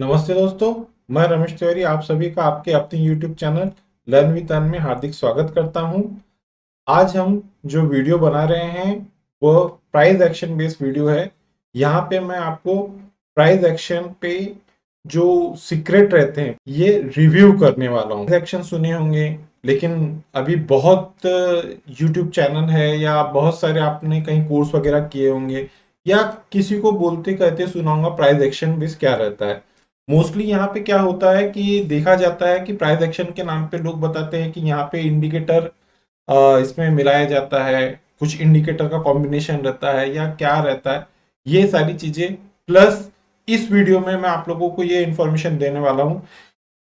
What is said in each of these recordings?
नमस्ते दोस्तों, मैं रमेश तिवारी आप सभी का आपके अपने YouTube channel learn with earn में हार्दिक स्वागत करता हूं। आज हम जो वीडियो बना रहे हैं वो प्राइस एक्शन बेस्ड वीडियो है। यहाँ पे मैं आपको प्राइस एक्शन पे जो सीक्रेट रहते हैं ये रिव्यू करने वाला हूँ। एक्शन सुने होंगे, लेकिन अभी बहुत YouTube चैनल है या बहुत सारे आपने कहीं कोर्स वगैरह किए होंगे या किसी को बोलते कहते सुना होगा प्राइस एक्शन बेस्ड क्या रहता है। मोस्टली यहाँ पे क्या होता है कि देखा जाता है कि प्राइस एक्शन के नाम पे लोग बताते हैं कि यहाँ पे इंडिकेटर इसमें मिलाया जाता है, कुछ इंडिकेटर का कॉम्बिनेशन रहता है या क्या रहता है, ये सारी चीजें प्लस इस वीडियो में मैं आप लोगों को ये इन्फॉर्मेशन देने वाला हूँ।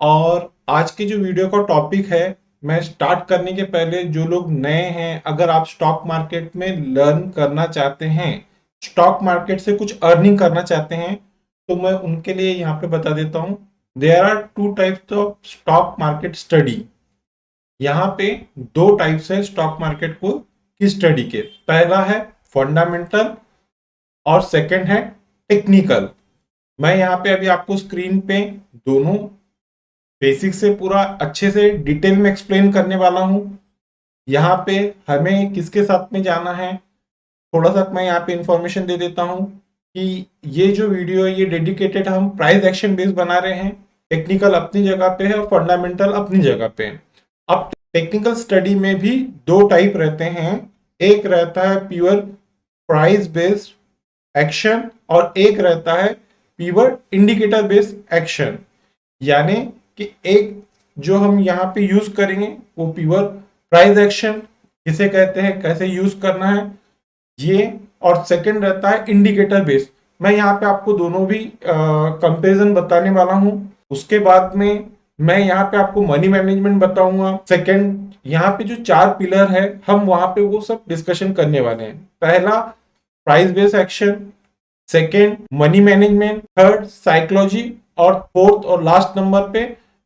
और आज के जो वीडियो का टॉपिक है, मैं स्टार्ट करने के पहले जो लोग नए हैं, अगर आप स्टॉक मार्केट में लर्न करना चाहते हैं, स्टॉक मार्केट से कुछ अर्निंग करना चाहते हैं, तो मैं उनके लिए यहाँ पे बता देता हूँ। There are two types of stock market study. यहाँ पे दो टाइप्स है स्टॉक मार्केट को की स्टडी के। पहला है फंडामेंटल और सेकंड है टेक्निकल। मैं यहाँ पे अभी आपको स्क्रीन पे दोनों बेसिक से पूरा अच्छे से डिटेल में एक्सप्लेन करने वाला हूँ। यहाँ पे हमें किसके साथ में जाना है, थोड़ा सा मैं यहाँ पे इंफॉर्मेशन दे देता हूँ कि ये जो वीडियो है ये डेडिकेटेड हम प्राइस एक्शन बेस्ड बना रहे हैं। टेक्निकल अपनी जगह पे है और फंडामेंटल अपनी जगह पे है। अब टेक्निकल स्टडी में भी दो टाइप रहते हैं, एक रहता है प्योर प्राइस बेस्ड एक्शन और एक रहता है प्योर इंडिकेटर बेस्ड एक्शन। यानी कि एक जो हम यहाँ पे यूज करेंगे वो प्योर प्राइस एक्शन किसे कहते हैं, कैसे यूज करना है ये, और सेकंड रहता है इंडिकेटर बेस्ड। मैं यहाँ पे आपको दोनों भी कंपैरिजन बताने वाला हूँ। उसके बाद में मैं यहाँ पे आपको मनी मैनेजमेंट बताऊंगा। सेकंड यहाँ पे जो चार पिलर है हम वहां पे वो सब डिस्कशन करने वाले हैं। पहला price based action, second money management, third psychology और फोर्थ और लास्ट नंबर पे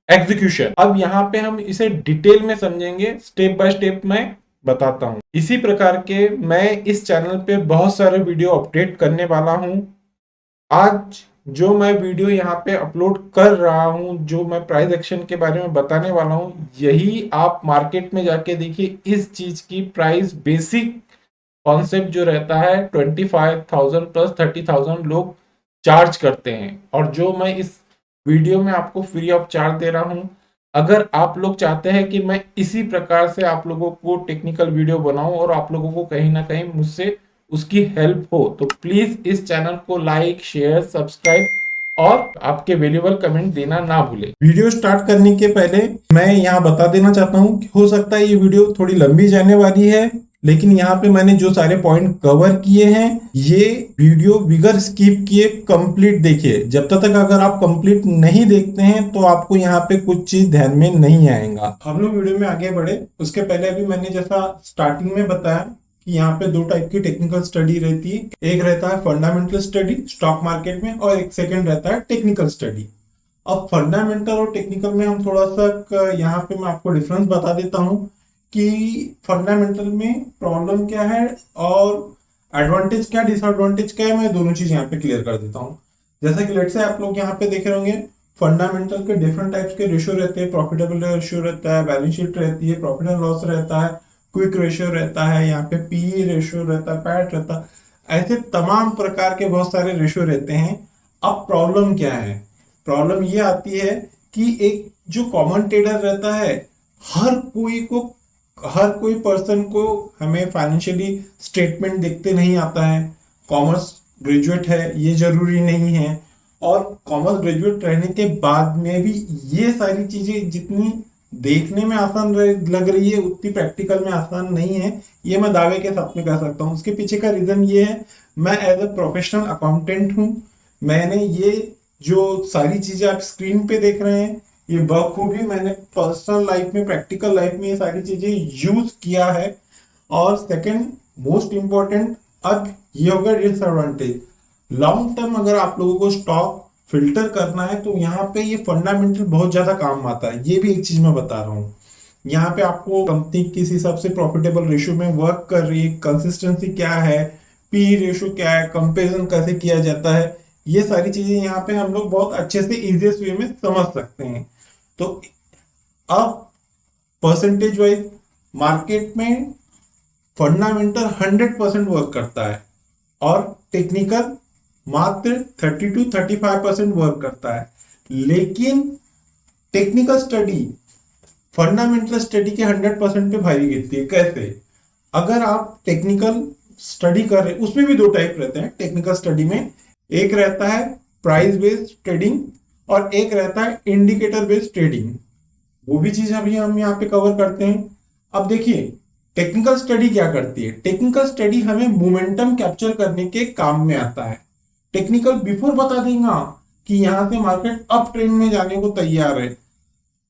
एग्जीक्यूशन। अब यहाँ पे हम इसे डिटेल में समझेंगे, स्टेप बाय स्टेप मैं बताता हूँ। इसी प्रकार के मैं इस चैनल पे बहुत सारे वीडियो अपडेट करने वाला हूँ। आज जो मैं वीडियो यहाँ पे अपलोड कर रहा हूँ, जो मैं प्राइस एक्शन के बारे में बताने वाला हूँ, यही आप मार्केट में जाके देखिए। इस चीज की प्राइस बेसिक कॉन्सेप्ट जो रहता है 25,000 प्लस 30,000 लोग चार्ज करते हैं, और जो मैं इस वीडियो में आपको फ्री ऑफ चार्ज दे रहा हूँ। अगर आप लोग चाहते हैं कि मैं इसी प्रकार से आप लोगों को टेक्निकल वीडियो बनाऊं और आप लोगों को कहीं ना कहीं मुझसे उसकी हेल्प हो, तो प्लीज इस चैनल को लाइक शेयर सब्सक्राइब और आपके वैल्यूएबल कमेंट देना ना भूले। वीडियो स्टार्ट करने के पहले मैं यहाँ बता देना चाहता हूँ कि हो सकता है ये वीडियो थोड़ी लंबी जाने वाली है, लेकिन यहाँ पे मैंने जो सारे पॉइंट कवर किए हैं ये वीडियो बिगर स्किप किए कंप्लीट देखिए। जब तक अगर आप कंप्लीट नहीं देखते हैं तो आपको यहाँ पे कुछ चीज ध्यान में नहीं आएगा। हम लोग वीडियो में आगे बढ़े उसके पहले अभी मैंने जैसा स्टार्टिंग में बताया कि यहाँ पे दो टाइप की टेक्निकल स्टडी रहती है। एक रहता है फंडामेंटल स्टडी स्टॉक मार्केट में और एक सेकेंड रहता है टेक्निकल स्टडी। अब फंडामेंटल और टेक्निकल में हम थोड़ा सा यहाँ पे मैं आपको डिफरेंस बता देता हूँ कि फंडामेंटल में प्रॉब्लम क्या है और एडवांटेज क्या डिसएडवांटेज क्या है, मैं दोनों चीज यहाँ पे क्लियर कर देता हूँ। जैसा कि लेट्स से आप लोग यहाँ पे देख रहे होंगे फंडामेंटल के डिफरेंट टाइप्स के रेशियो रहते हैं। प्रॉफिटेबल रेशियो रहता है, बैलेंस शीट रहती है, प्रॉफिट एंड लॉस रहता है, क्विक रेशियो रहता है, यहाँ पे पीई रेशियो रहता है, पैट रहता है, ऐसे तमाम प्रकार के बहुत सारे रेशियो रहते हैं। अब प्रॉब्लम क्या है, प्रॉब्लम ये आती है कि एक जो कॉमन ट्रेडर रहता है, हर कोई पर्सन को हमें फाइनेंशियली स्टेटमेंट देखते नहीं आता है। कॉमर्स ग्रेजुएट है ये जरूरी नहीं है, और कॉमर्स ग्रेजुएट रहने के बाद में भी ये सारी चीजें जितनी देखने में आसान लग रही है उतनी प्रैक्टिकल में आसान नहीं है, ये मैं दावे के साथ में कह सकता हूँ। उसके पीछे का रीजन ये है, मैं एज अ प्रोफेशनल अकाउंटेंट हूँ। मैंने ये जो सारी चीजें आप स्क्रीन पे देख रहे हैं ये बखूबी मैंने पर्सनल लाइफ में प्रैक्टिकल लाइफ में ये सारी चीजें यूज किया है। और सेकंड मोस्ट इंपॉर्टेंट, अब ये होगा डिसएडवांटेज। लॉन्ग टर्म अगर आप लोगों को स्टॉक फिल्टर करना है तो यहाँ पे ये फंडामेंटल बहुत ज्यादा काम आता है। ये भी एक चीज मैं बता रहा हूँ। यहाँ पे आपको कंपनी किस हिसाब से प्रॉफिटेबल रेशियो में वर्क कर रही है, कंसिस्टेंसी क्या है, पी रेशियो क्या है, कंपेरिजन कैसे किया जाता है, ये सारी चीजें यहाँ पे हम लोग बहुत अच्छे से इजीएस्ट वे में समझ सकते हैं। तो अब परसेंटेज वाइज मार्केट में फंडामेंटल 100% वर्क करता है और टेक्निकल मात्र 30 to 35% वर्क करता है। लेकिन टेक्निकल स्टडी फंडामेंटल स्टडी के 100% पे भारी गिरती है। कैसे? अगर आप टेक्निकल स्टडी कर रहे, उसमें भी दो टाइप रहते हैं टेक्निकल स्टडी में। एक रहता है प्राइस बेस्ड ट्रेडिंग और एक रहता है इंडिकेटर बेस्ड ट्रेडिंग। वो भी चीज अभी हम यहाँ पे कवर करते हैं। अब देखिए टेक्निकल स्टडी क्या करती है। टेक्निकल स्टडी हमें मोमेंटम कैप्चर करने के काम में आता है। टेक्निकल बिफोर बता देगा कि यहां से मार्केट अप ट्रेंड में जाने को तैयार है,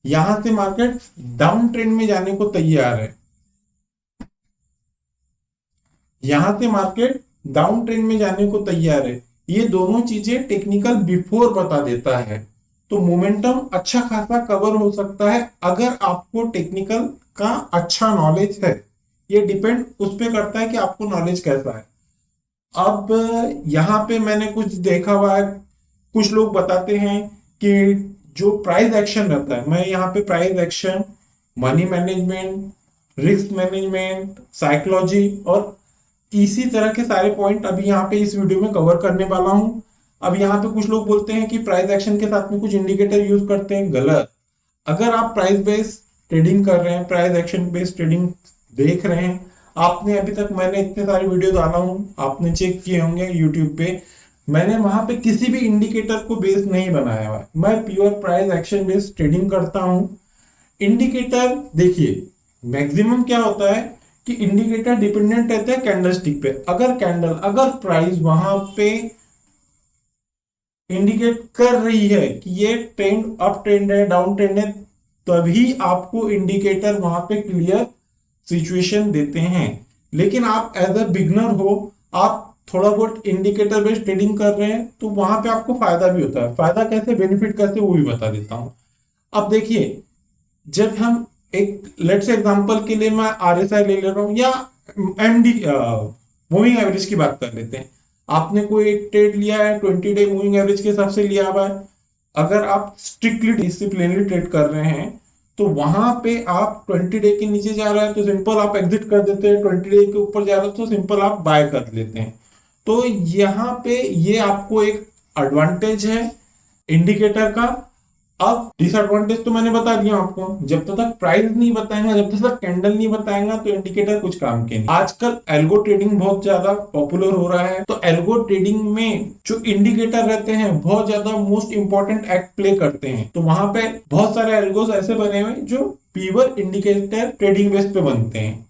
यहां से मार्केट डाउन ट्रेंड में जाने को तैयार है, यहां से मार्केट डाउन ट्रेंड में जाने को तैयार है। ये दोनों चीजें टेक्निकल बिफोर बता देता है। तो मोमेंटम अच्छा खासा कवर हो सकता है अगर आपको टेक्निकल का अच्छा नॉलेज है। ये डिपेंड उस पर करता है कि आपको नॉलेज कैसा है। अब यहाँ पे मैंने कुछ देखा हुआ है, कुछ लोग बताते हैं कि जो प्राइस एक्शन रहता है, मैं यहाँ पे price action, money management, risk management, psychology और इसी तरह के सारे पॉइंट अभी यहाँ पे इस वीडियो में कवर करने वाला हूँ। अब यहाँ पे कुछ लोग बोलते हैं कि प्राइस एक्शन के साथ में कुछ इंडिकेटर यूज करते हैं। गलत। अगर आप प्राइस बेस्ड ट्रेडिंग कर रहे हैं, प्राइस एक्शन बेस्ड ट्रेडिंग देख रहे हैं, आपने अभी तक, मैंने इतने सारे वीडियो डाला हूँ, आपने चेक किए होंगे यूट्यूब पे, मैंने वहां पे किसी भी इंडिकेटर को बेस नहीं बनाया हुआ है। मैं pure price action based trading करता हूँ। इंडिकेटर देखिए मैक्सिमम क्या होता है कि इंडिकेटर डिपेंडेंट रहता है कैंडलस्टिक पे। अगर प्राइस वहां पे इंडिकेट कर रही है कि ये ट्रेंड अप ट्रेंड है, डाउन ट्रेंड है, तभी आपको इंडिकेटर वहां पे क्लियर सिचुएशन देते हैं। लेकिन आप एज अ बिगनर हो, आप थोड़ा बहुत इंडिकेटर बेस्ड ट्रेडिंग कर रहे हैं, तो वहां पे आपको फायदा भी होता है। फायदा कैसे, बेनिफिट कैसे, वो भी बता देता हूं। अब देखिए, जब हम एक लेट्स एग्जांपल के लिए मैं आरएसआई ले रहा हूं या एमडी मूविंग एवरेज की बात कर लेते हैं। आपने कोई एक ट्रेड लिया है 20 डे मूविंग एवरेज के हिसाब से लिया हुआ है। अगर आप स्ट्रिक्टली डिसिप्लिनली ट्रेड कर रहे हैं तो वहां पे आप 20 डे के नीचे जा रहा है तो सिंपल आप एग्जिट कर देते हैं, 20 डे के ऊपर जा रहा है तो सिंपल आप बाय कर लेते हैं। तो यहाँ पे ये आपको एक एडवांटेज है इंडिकेटर का। अब डिसएडवांटेज तो मैंने बता दिया आपको। जब तक प्राइस नहीं बताएगा, जब तक कैंडल नहीं बताएगा, तो इंडिकेटर कुछ काम के नहीं। आजकल एल्गो ट्रेडिंग बहुत ज्यादा पॉपुलर हो रहा है। तो एल्गो ट्रेडिंग में जो इंडिकेटर रहते हैं बहुत ज्यादा मोस्ट इंपॉर्टेंट एक्ट प्ले करते हैं। तो वहां पे बहुत सारे एल्गोस ऐसे बने हुए जो प्योर इंडिकेटर ट्रेडिंग बेस पे बनते हैं।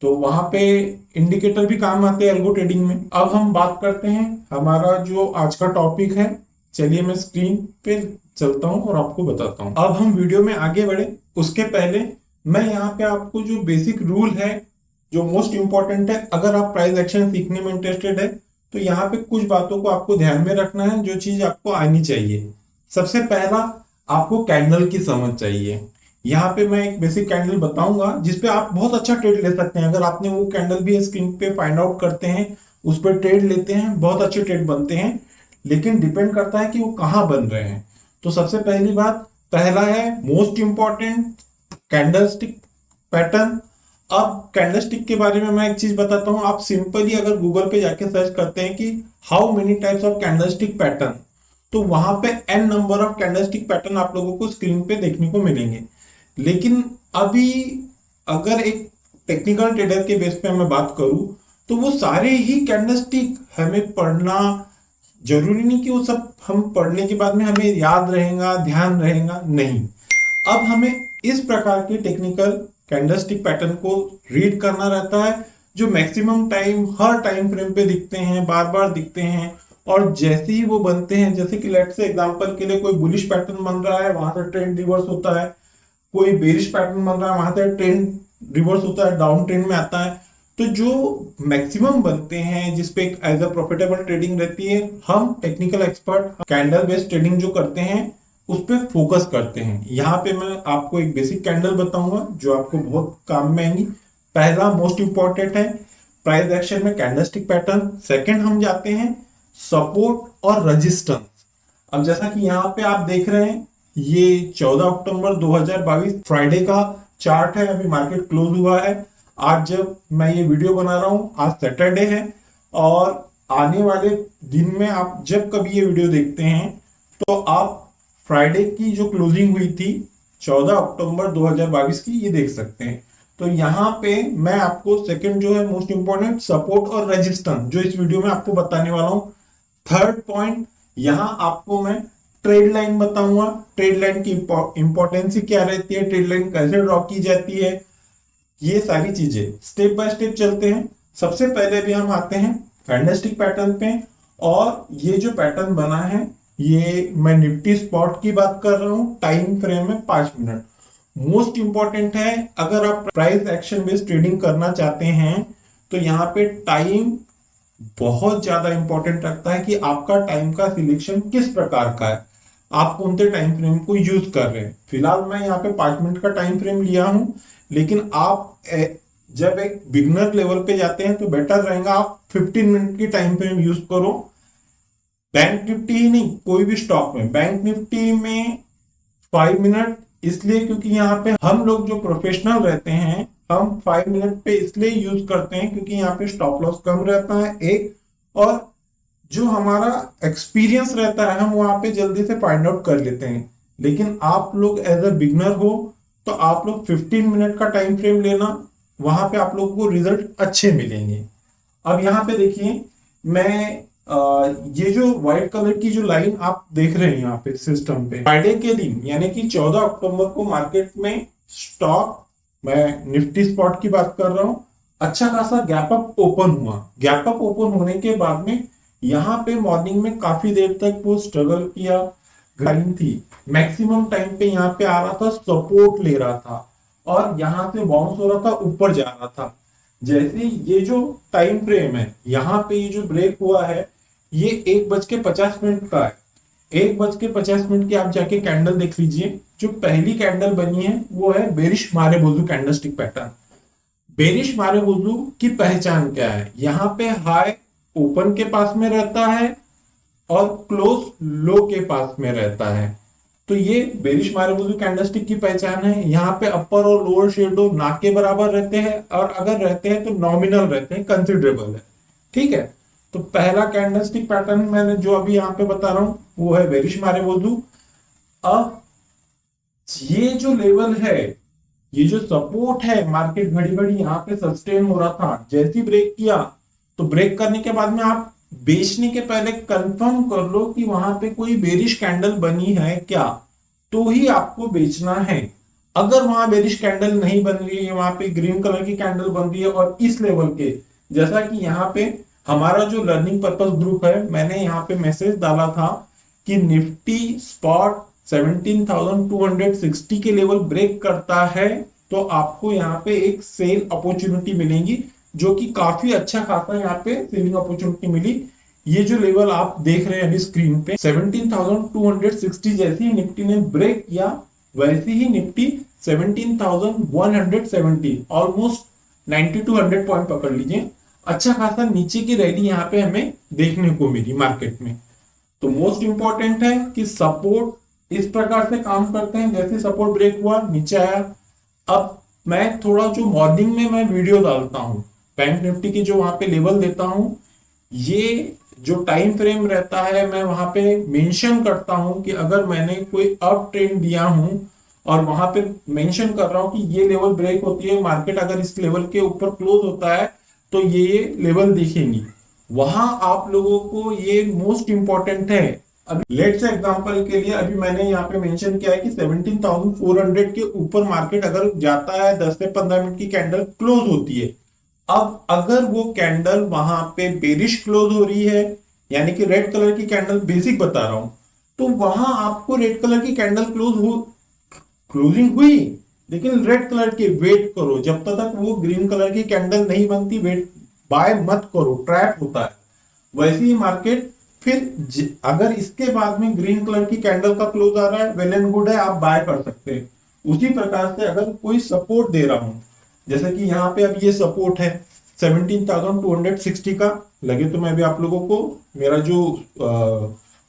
तो वहां पे इंडिकेटर भी काम आते हैं एल्गो ट्रेडिंग में। अब हम बात करते हैं हमारा जो आज का टॉपिक है। चलिए मैं स्क्रीन पे चलता हूं और आपको बताता हूं। अब हम वीडियो में आगे बढ़े उसके पहले मैं यहाँ पे आपको जो बेसिक रूल है, जो मोस्ट इंपॉर्टेंट है, अगर आप प्राइस एक्शन सीखने में इंटरेस्टेड है तो यहाँ पे कुछ बातों को आपको ध्यान में रखना है, जो चीज आपको आनी चाहिए। सबसे पहला, आपको कैंडल की समझ चाहिए। यहाँ पे मैं एक बेसिक कैंडल बताऊंगा जिसपे आप बहुत अच्छा ट्रेड ले सकते हैं। अगर आपने वो कैंडल भी स्क्रीन पे फाइंड आउट करते हैं, उस पर ट्रेड लेते हैं, बहुत अच्छे ट्रेड बनते हैं। लेकिन डिपेंड करता है कि वो कहाँ बन रहे हैं। तो सबसे पहली बात, पहला है मोस्ट इंपॉर्टेंट, कैंडलस्टिक पैटर्न। अब कैंडलस्टिक के बारे में मैं एक चीज बताता हूं। आप सिंपली अगर गूगल पे जाके सर्च करते हैं कि how many types of candlestick pattern, तो वहां पे an number of candlestick pattern आप लोगों को स्क्रीन पे देखने को मिलेंगे। लेकिन अभी अगर एक टेक्निकल ट्रेडर के बेस पे मैं बात करूं तो वो सारे ही कैंडलस्टिक हमें पढ़ना जरूरी नहीं कि वो सब हम पढ़ने के बाद में हमें याद रहेगा, ध्यान रहेगा, नहीं। अब हमें इस प्रकार के टेक्निकल कैंडलस्टिक पैटर्न को रीड करना रहता है जो मैक्सिमम टाइम हर टाइम फ्रेम पे दिखते हैं, बार बार दिखते हैं। और जैसे ही वो बनते हैं, जैसे कि लेट्स से एग्जांपल के लिए कोई बुलिश पैटर्न बन रहा है, वहां से ट्रेंड रिवर्स होता है। कोई बेरिश पैटर्न बन रहा है, वहां से ट्रेंड रिवर्स होता है, डाउन ट्रेंड में आता है। तो जो मैक्सिमम बनते हैं जिसपे एज अ प्रॉफिटेबल ट्रेडिंग रहती है, हम technical expert candle based trading जो करते हैं उस पर फोकस करते हैं। यहाँ पे मैं आपको एक बेसिक कैंडल बताऊंगा जो आपको बहुत काम में आएंगी। पहला मोस्ट इंपॉर्टेंट है प्राइस एक्शन में कैंडलस्टिक पैटर्न। सेकंड हम जाते हैं सपोर्ट और रेजिस्टेंस। अब जैसा कि यहाँ पे आप देख रहे हैं, ये 14 अक्टूबर 2022 फ्राइडे का चार्ट है। अभी मार्केट क्लोज हुआ है। आज जब मैं ये वीडियो बना रहा हूँ, आज सैटरडे है, और आने वाले दिन में आप जब कभी ये वीडियो देखते हैं तो आप फ्राइडे की जो क्लोजिंग हुई थी 14 अक्टूबर 2022 की, ये देख सकते हैं। तो यहाँ पे मैं आपको सेकंड जो है मोस्ट इंपॉर्टेंट सपोर्ट और रेजिस्टेंस जो इस वीडियो में आपको बताने वाला हूँ। थर्ड पॉइंट, यहाँ आपको मैं ट्रेड लाइन बताऊंगा। ट्रेड लाइन की इंपॉर्टेंस क्या रहती है, ट्रेड लाइन कैसे ड्रॉ की जाती है, ये सारी चीजें स्टेप बाय स्टेप चलते हैं। सबसे पहले भी हम आते हैं कैंडलस्टिक पैटर्न पे, और ये जो पैटर्न बना है, ये मैं निफ्टी स्पॉट की बात कर रहा हूँ। टाइम फ्रेम में 5 मिनट मोस्ट इंपॉर्टेंट है। अगर आप प्राइस एक्शन बेस्ड ट्रेडिंग करना चाहते हैं तो यहाँ पे टाइम बहुत ज्यादा इंपॉर्टेंट रखता है कि आपका टाइम का सिलेक्शन किस प्रकार का है, आप कौन से टाइम फ्रेम को यूज कर रहे हैं। फिलहाल मैं यहाँ पे 5 मिनट का टाइम फ्रेम लिया हूं, लेकिन आप जब एक बिगनर लेवल पे जाते हैं तो बेटर रहेगा आप 15 मिनट की टाइम फ्रेम यूज करो। बैंक निफ्टी ही नहीं, कोई भी स्टॉक में, बैंक निफ्टी में 5 मिनट इसलिए क्योंकि यहाँ पे हम लोग जो प्रोफेशनल रहते हैं, हम 5 मिनट पे इसलिए यूज करते हैं क्योंकि यहाँ पे स्टॉप लॉस कम रहता है एक, और जो हमारा एक्सपीरियंस रहता है हम वहां पे जल्दी से फाइंड आउट कर लेते हैं। लेकिन आप लोग एज अ बिगनर हो तो आप लोग 15 मिनट का टाइम फ्रेम लेना, वहां पे आप लोगों को रिजल्ट अच्छे मिलेंगे। अब यहाँ पे देखिए, मैं ये जो व्हाइट कलर की जो लाइन आप देख रहे हैं यहाँ पे सिस्टम पे, फ्राइडे के दिन यानी कि 14 अक्टूबर को मार्केट में स्टॉक, मैं निफ्टी स्पॉट की बात कर रहा हूं, अच्छा खासा गैप अप ओपन हुआ। गैप अप ओपन होने के बाद में यहाँ पे मॉर्निंग में काफी देर तक वो स्ट्रगल किया, लाइन थी मैक्सिमम टाइम पे यहाँ पे आ रहा था, सपोर्ट ले रहा था और यहाँ से बाउंस हो रहा था, ऊपर जा रहा था। जैसे ये जो टाइम फ्रेम है, यहाँ पे ये जो ब्रेक हुआ है, ये 1:50 का है। 1:50 की आप जाके कैंडल देख लीजिए। जो पहली कैंडल बनी है वो है bearish marubozu candlestick pattern. Bearish marubozu की पहचान क्या है, यहाँ पे हाई ओपन के पास में रहता है और क्लोज लो के पास में रहता है। तो ये बेरिश मारुबोजू कैंडलस्टिक की पहचान है। यहाँ पे अपर और लोअर शेडो ना के बराबर रहते हैं, और अगर रहते हैं तो नॉमिनल रहते हैं, कंसिडरेबल है। ठीक है, तो पहला कैंडलस्टिक पैटर्न मैंने जो अभी यहाँ पे बता रहा हूं वो है बेरिश मारुबोजू। अब ये जो लेवल है, ये जो सपोर्ट है, मार्केट घड़ी घड़ी यहाँ पे सस्टेन हो रहा था, जैसी ब्रेक किया तो ब्रेक करने के बाद में आप बेचने के पहले कंफर्म कर लो कि वहां पे कोई बेरिश कैंडल बनी है क्या, तो ही आपको बेचना है। अगर वहां बेरिश कैंडल नहीं बन रही है, वहां पे ग्रीन कलर की कैंडल बन रही है, और इस लेवल के, जैसा कि यहाँ पे हमारा जो लर्निंग पर्पस ग्रुप है, मैंने यहाँ पे मैसेज डाला था कि निफ्टी स्पॉट 17,260 के लेवल ब्रेक करता है तो आपको यहाँ पे एक सेल अपॉर्चुनिटी मिलेगी, जो कि काफी अच्छा खासा यहाँ पे सेलिंग अपॉर्चुनिटी मिली। ये जो लेवल आप देख रहे हैं अभी स्क्रीन पे 17,260, जैसे ही निफ्टी ने ब्रेक किया वैसे ही निफ्टी 17,170, ऑलमोस्ट 90 to 100 पॉइंट पकड़ लीजिए, अच्छा खासा नीचे की रैली यहाँ पे हमें देखने को मिली मार्केट में। तो मोस्ट इंपॉर्टेंट है कि सपोर्ट इस प्रकार से काम करते हैं, जैसे सपोर्ट ब्रेक हुआ नीचे आया। अब मैं थोड़ा जो मॉर्निंग में मैं वीडियो डालता हूं, बैंक निफ्टी की जो वहां पे लेवल देता हूं, ये जो टाइम फ्रेम रहता है मैं वहां पे मेंशन करता हूं कि अगर मैंने कोई अप ट्रेंड दिया हूं और वहां पे मेंशन कर रहा हूं कि ये लेवल ब्रेक होती है, मार्केट अगर इस लेवल के ऊपर क्लोज होता है तो ये लेवल दिखेंगी, वहां आप लोगों को ये मोस्ट इंपॉर्टेंट है। अभी लेट्स से एग्जांपल के लिए अभी मैंने यहाँ पे मेंशन किया है कि 17,400 के ऊपर मार्केट अगर जाता है, 10 से 15 मिनट की कैंडल क्लोज होती है। अब अगर वो कैंडल वहां पे बेरिश क्लोज हो रही है, यानी कि रेड कलर की कैंडल, बेसिक बता रहा हूं, तो वहां आपको रेड कलर की कैंडल क्लोजिंग हुई, लेकिन रेड कलर की वेट करो, जब तक वो ग्रीन कलर की कैंडल नहीं बनती वेट बाय मत करो, ट्रैप होता है। वैसे ही मार्केट फिर अगर इसके बाद में ग्रीन कलर की कैंडल का क्लोज आ रहा है, वेल एंड गुड है, आप बाय कर सकते हैं। उसी प्रकार से अगर कोई सपोर्ट दे रहा हूं, जैसे कि यहाँ पे अब ये सपोर्ट है, 17,260 का लगे तो मैं भी आप लोगों को मेरा जो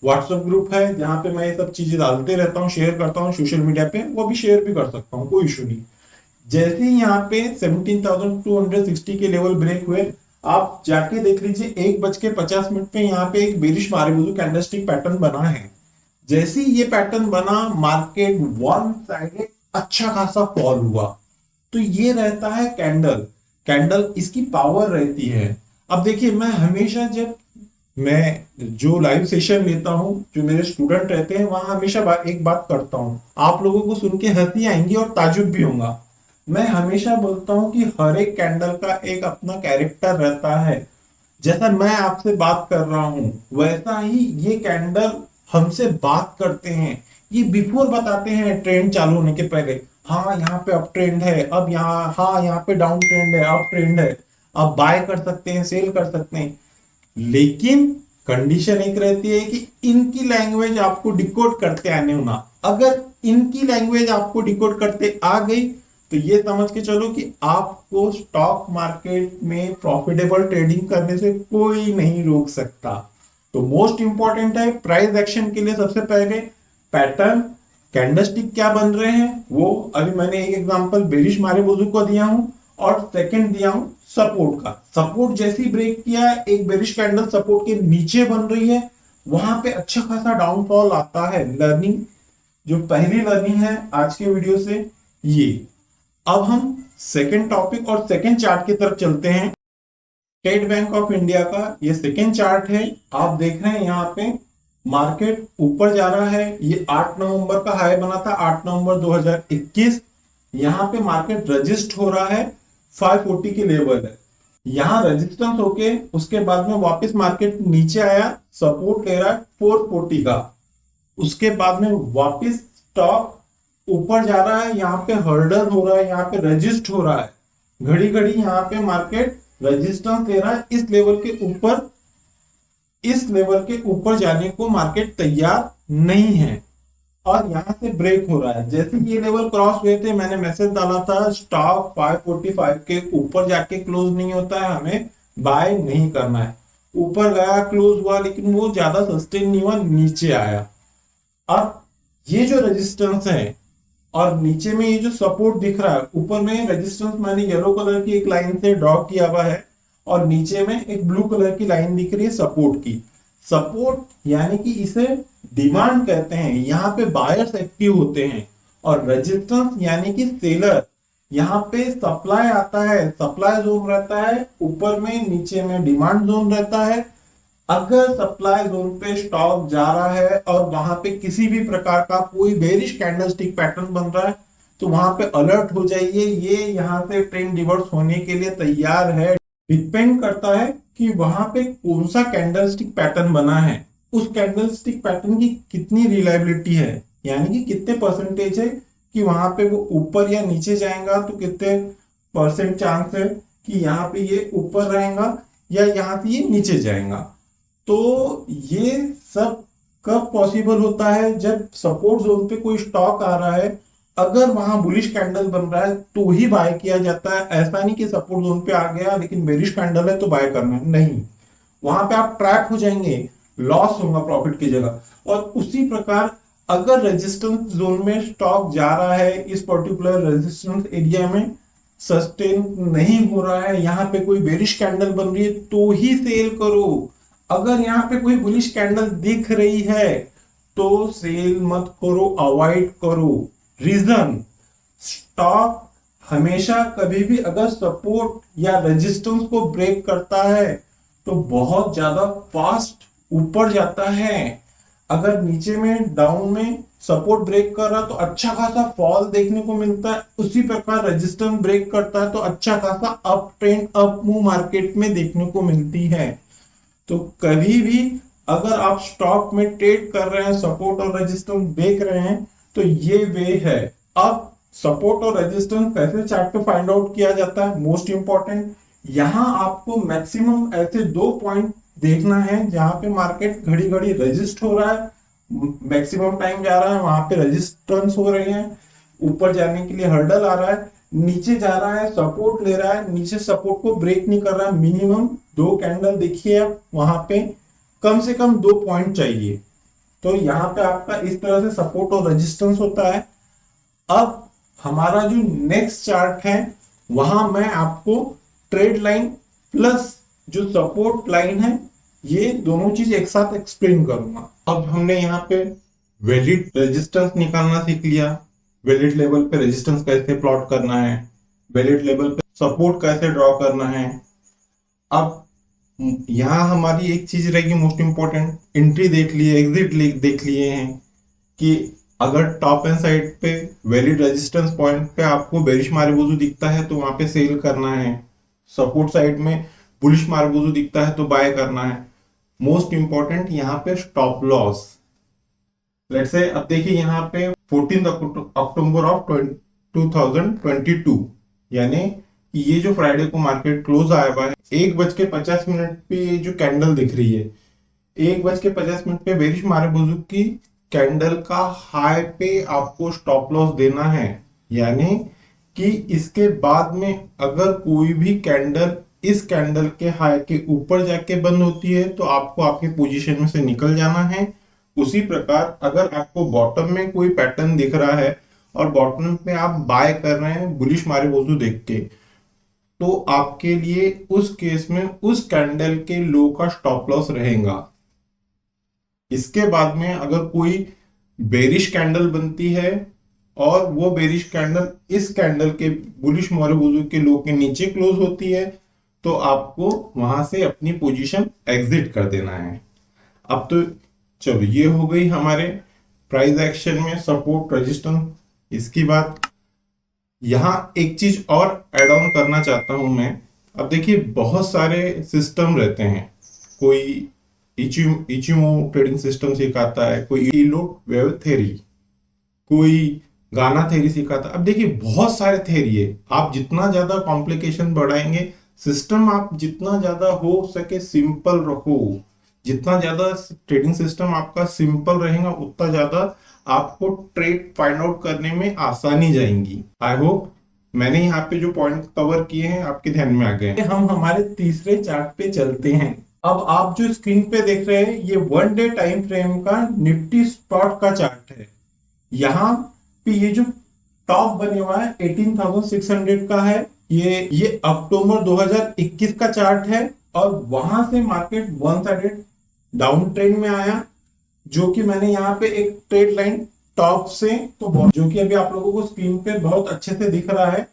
व्हाट्सएप ग्रुप है जहाँ पे मैं ये सब चीजें डालते रहता हूँ, शेयर करता हूँ सोशल मीडिया पे, वो भी शेयर भी कर सकता हूँ, कोई इशू नहीं। जैसे ही यहाँ पे 17,260 के लेवल ब्रेक हुए, आप जाके देख लीजिए 1:50 पे यहाँ पे एक बेरिश मारिबुजू कैंडलस्टिक पैटर्न बना है। जैसे ही ये पैटर्न बना, मार्केट वन साइडेड अच्छा खासा फॉल हुआ। तो ये रहता है कैंडल, कैंडल इसकी पावर रहती है। अब देखिए, मैं हमेशा जब मैं जो लाइव सेशन लेता हूँ, जो मेरे स्टूडेंट रहते हैं, वहां हमेशा एक बात करता हूँ, आप लोगों को सुन के हंसी आएंगी और ताजुब भी होगा। मैं हमेशा बोलता हूँ कि हर एक कैंडल का एक अपना कैरेक्टर रहता है। जैसा मैं आपसे बात कर रहा हूं, वैसा ही ये कैंडल हमसे बात करते हैं। ये बिफोर बताते हैं ट्रेंड चालू होने के पहले, हाँ यहाँ पे अप ट्रेंड है, अब यहाँ, हाँ यहाँ पे डाउन ट्रेंड है, अप ट्रेंड है, अब बाय कर सकते हैं, सेल कर सकते हैं। लेकिन कंडीशन एक रहती है कि इनकी लैंग्वेज आपको डिकोड करते आने होना। अगर इनकी लैंग्वेज आपको डिकोड करते आ गई, तो ये समझ के चलो कि आपको स्टॉक मार्केट में प्रॉफिटेबल ट्रेडिंग करने से कोई नहीं रोक सकता। तो मोस्ट इंपॉर्टेंट है प्राइस एक्शन के लिए सबसे पहले पैटर्न, कैंडलस्टिक क्या बन रहे हैं वो। अभी मैंने एक एग्जांपल बेरिश मारिबुजू को दिया हूं, और सेकंड दिया हूं सपोर्ट का। सपोर्ट जैसे ही ब्रेक किया, एक बेरिश कैंडल सपोर्ट के नीचे बन रही है, वहां पे अच्छा खासा डाउनफॉल आता है। लर्निंग, जो पहली लर्निंग है आज के वीडियो से ये। अब हम सेकंड टॉपिक और सेकंड चार्ट की तरफ चलते हैं। स्टेट बैंक ऑफ इंडिया का ये सेकंड चार्ट है। आप देख रहे हैं यहाँ पे मार्केट ऊपर जा रहा है। ये 8 नवंबर का हाई बना था, 8 नवंबर 2021। यहाँ पे मार्केट रजिस्ट हो रहा है, 540 के लेवल है। यहाँ रेजिस्टेंस होके उसके बाद में वापस मार्केट नीचे आया, सपोर्ट ले रहा है 440 का। उसके बाद में वापस स्टॉक ऊपर जा रहा है, यहाँ पे हर्डल हो रहा है, यहाँ पे रजिस्ट हो रहा है। घड़ी घड़ी यहाँ पे मार्केट रेजिस्टेंस ले रहा है। इस लेवल के ऊपर, इस लेवल के ऊपर जाने को मार्केट तैयार नहीं है, और यहाँ से ब्रेक हो रहा है। जैसे ये लेवल क्रॉस हुए थे, मैंने मैसेज डाला था स्टॉक 545 के ऊपर जाके क्लोज नहीं होता है, हमें बाय नहीं करना है। ऊपर गया, क्लोज हुआ, लेकिन वो ज्यादा सस्टेन नहीं हुआ, नीचे आया। अब ये जो रेजिस्टेंस है और नीचे में ये जो सपोर्ट दिख रहा है, ऊपर में रेजिस्टेंस मैंने येलो कलर की एक लाइन से ड्रॉ किया हुआ है, और नीचे में एक ब्लू कलर की लाइन दिख रही है सपोर्ट की। सपोर्ट यानी कि इसे डिमांड कहते हैं, यहाँ पे बायर्स एक्टिव होते हैं। और रेजिस्टेंस यानी कि सेलर, यहाँ पे सप्लाई आता है, सप्लाई जोन रहता है ऊपर में, नीचे में डिमांड जोन रहता है। अगर सप्लाई जोन पे स्टॉक जा रहा है और वहां पे किसी भी प्रकार का कोई बेरिश कैंडलस्टिक पैटर्न बन रहा है, तो वहां पे अलर्ट हो जाइए, ये यहाँ से ट्रेंड रिवर्स होने के लिए तैयार है। डिपेंड करता है कि वहां पे कौन सा कैंडलस्टिक पैटर्न बना है, उस कैंडलस्टिक पैटर्न की कितनी रिलायबिलिटी है, यानी कि कितने परसेंटेज है कि वहां पे वो ऊपर या नीचे जाएगा, तो कितने परसेंट चांस है कि यहाँ पे ये ऊपर रहेगा या यहाँ से ये नीचे जाएगा। तो ये सब कब पॉसिबल होता है, जब सपोर्ट जोन पे कोई स्टॉक आ रहा है, अगर वहां बुलिश कैंडल बन रहा है तो ही बाय किया जाता है। ऐसा नहीं कि सपोर्ट जोन पे आ गया लेकिन बेरिश कैंडल है तो बाय करना है, नहीं। वहां पे आप ट्रैप हो जाएंगे, लॉस होगा प्रॉफिट की जगह। और उसी प्रकार अगर रेजिस्टेंस जोन में स्टॉक जा रहा है, इस पर्टिकुलर रेजिस्टेंस एरिया में सस्टेन नहीं हो रहा है, यहाँ पे कोई बेरिश कैंडल बन रही है, तो ही सेल करो। अगर यहाँ पे कोई बुलिश कैंडल दिख रही है तो सेल मत करो, अवॉइड करो। रीजन, स्टॉक हमेशा कभी भी अगर सपोर्ट या रेजिस्टेंस को ब्रेक करता है तो बहुत ज्यादा फास्ट ऊपर जाता है। अगर नीचे में, डाउन में सपोर्ट ब्रेक कर रहा तो अच्छा खासा फॉल देखने को मिलता है। उसी प्रकार रेजिस्टेंस ब्रेक करता है तो अच्छा खासा up trend, up move market में देखने को मिलती है। तो कभी भी अगर आप स्टॉक में ट्रेड कर रहे हैं, सपोर्ट और रेजिस्टेंस देख रहे हैं, तो ये वे है। अब सपोर्ट और रेजिस्टेंस कैसे चार्ट पे फाइंड आउट किया जाता है, मोस्ट इंपॉर्टेंट, यहां आपको मैक्सिमम ऐसे 2 पॉइंट देखना है जहां पे मार्केट घड़ी घड़ी रेजिस्ट हो रहा है, मैक्सिमम टाइम जा रहा है, वहां पे रेजिस्टेंस हो रहे हैं, ऊपर जाने के लिए हर्डल आ रहा है। नीचे जा रहा है, सपोर्ट ले रहा है, नीचे सपोर्ट को ब्रेक नहीं कर रहा है। मिनिमम 2 कैंडल देखिए आप, वहां पे कम से कम 2 पॉइंट चाहिए। तो यहाँ पे आपका इस तरह से सपोर्ट और रेजिस्टेंस होता है। अब हमारा जो नेक्स्ट चार्ट है, वहां मैं आपको ट्रेड लाइन प्लस जो सपोर्ट लाइन है, ये दोनों चीज एक साथ एक्सप्लेन करूंगा। अब हमने यहाँ पे वैलिड रेजिस्टेंस निकालना सीख लिया, वैलिड लेवल पे रेजिस्टेंस कैसे प्लॉट करना है, वैलिड लेवल पे सपोर्ट कैसे ड्रॉ करना है। अब यहाँ हमारी एक चीज रहेगी मोस्ट इंपॉर्टेंट, एंट्री देख लिए, एग्जिट देख लिए हैं कि अगर टॉप एंड साइड पे वैलिड रेजिस्टेंस पॉइंट पे आपको बेरिश मारुबुजू दिखता है तो वहां पे सेल करना है, सपोर्ट साइड में बुलिश मारुबुजू दिखता है तो बाय करना है। मोस्ट इंपॉर्टेंट यहाँ पे स्टॉप लॉस। लेट्स से अब देखिए यहाँ पे 14 अक्टूबर ऑफ 2022, यानी ये जो फ्राइडे को मार्केट क्लोज आया हुआ है, 1:50 पे ये जो कैंडल दिख रही है, 1:50 पे बेरिश मारुबुजू की कैंडल का हाई पे आपको स्टॉप लॉस देना है। यानी कि इसके बाद में अगर कोई भी कैंडल इस कैंडल के हाई के ऊपर जाके बंद होती है तो आपको आपके पोजीशन में से निकल जाना है। उसी प्रकार अगर आपको बॉटम में कोई पैटर्न दिख रहा है और बॉटम पे आप बाय कर रहे हैं बुलिश मारुबुजू देख के, तो आपके लिए उस केस में उस कैंडल के लो का स्टॉप लॉस रहेगा। इसके बाद में अगर कोई बेरिश कैंडल बनती है और वो बेरिश कैंडल इस कैंडल के बुलिश मारुबुजू के लो के नीचे क्लोज होती है तो आपको वहां से अपनी पोजीशन एग्जिट कर देना है। अब तो चलो ये हो गई हमारे प्राइस एक्शन में सपोर्ट रेजिस्टेंस। इसकी बात यहाँ एक चीज और ऐड ऑन करना चाहता हूं मैं। अब देखिए बहुत सारे सिस्टम रहते हैं, कोई इचिमो ट्रेडिंग सिस्टम सिखाता है, कोई इलो वेव थ्योरी, कोई गाना थ्योरी सिखाता है। अब देखिए बहुत सारे थ्योरी है, आप जितना ज्यादा कॉम्प्लिकेशन बढ़ाएंगे, सिस्टम आप जितना ज्यादा हो सके सिंपल रखो, जितना ज्यादा ट्रेडिंग सिस्टम आपका सिंपल रहेगा उतना ज्यादा आपको ट्रेड फाइंड आउट करने में आसानी जाएंगी। आई होप मैंने यहाँ पे जो पॉइंट कवर किए हैं आपके ध्यान में आ गए। हम हमारे तीसरे चार्ट पे चलते हैं। अब आप जो स्क्रीन पे देख रहे हैं ये 1 डे टाइम फ्रेम का निफ्टी स्पॉट का चार्ट है। यहाँ पे ये जो टॉप बने हुआ है 18,600 का है, ये अक्टूबर 2021 का चार्ट है। और वहां से market one sided down trend में आया, जो कि मैंने यहाँ पे एक ट्रेड लाइन टॉप से, तो जो कि अभी आप लोगों को स्क्रीन पे बहुत अच्छे से दिख रहा है।